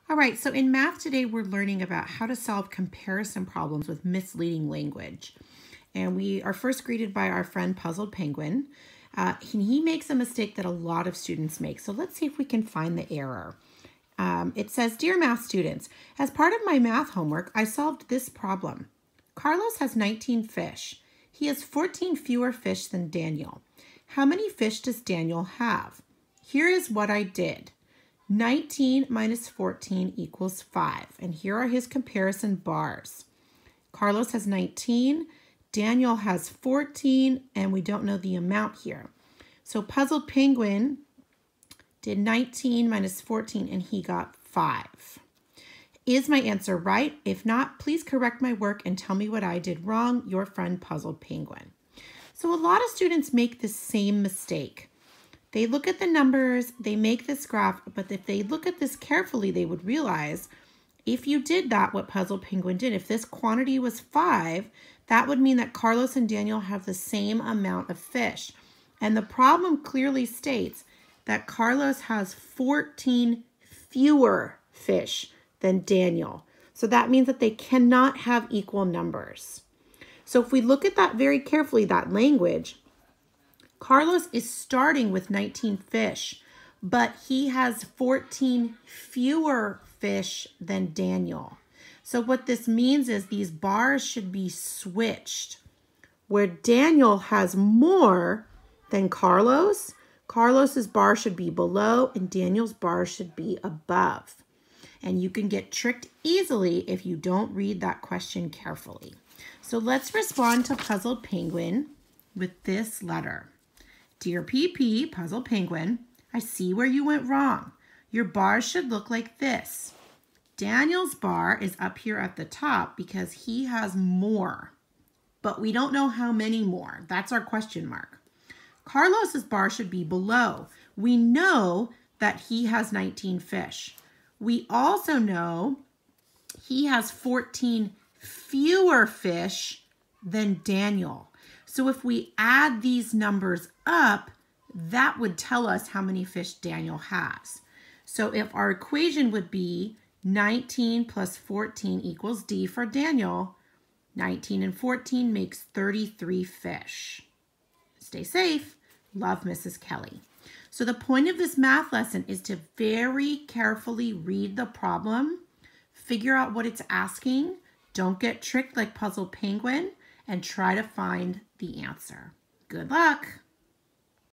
All right, so in math today, we're learning about how to solve comparison problems with misleading language. And we are first greeted by our friend Puzzled Penguin. He makes a mistake that a lot of students make. So let's see if we can find the error. It says, "Dear math students, as part of my math homework, I solved this problem. Carlos has 19 fish. He has 14 fewer fish than Daniel. How many fish does Daniel have? Here is what I did. 19 minus 14 equals 5. And here are his comparison bars. Carlos has 19, Daniel has 14, and we don't know the amount here. So Puzzled Penguin did 19 minus 14, and he got 5. Is my answer right? If not, please correct my work and tell me what I did wrong. Your friend, Puzzled Penguin." So a lot of students make the same mistake. They look at the numbers, they make this graph, but if they look at this carefully, they would realize if you did that, what Puzzle Penguin did, if this quantity was 5, that would mean that Carlos and Daniel have the same amount of fish. And the problem clearly states that Carlos has 14 fewer fish than Daniel. So that means that they cannot have equal numbers. So if we look at that very carefully, that language, Carlos is starting with 19 fish, but he has 14 fewer fish than Daniel. So what this means is these bars should be switched. Where Daniel has more than Carlos, Carlos's bar should be below and Daniel's bar should be above. And you can get tricked easily if you don't read that question carefully. So let's respond to Puzzled Penguin with this letter. "Dear PP, Puzzled Penguin, I see where you went wrong. Your bars should look like this. Daniel's bar is up here at the top because he has more, but we don't know how many more. That's our question mark. Carlos's bar should be below. We know that he has 19 fish. We also know he has 14 fewer fish than Daniel. So if we add these numbers up, that would tell us how many fish Daniel has. So if our equation would be 19 plus 14 equals D for Daniel, 19 and 14 makes 33 fish. Stay safe. Love, Mrs. Kelly." So the point of this math lesson is to very carefully read the problem, figure out what it's asking, don't get tricked like Puzzled Penguin, and try to find the answer. Good luck.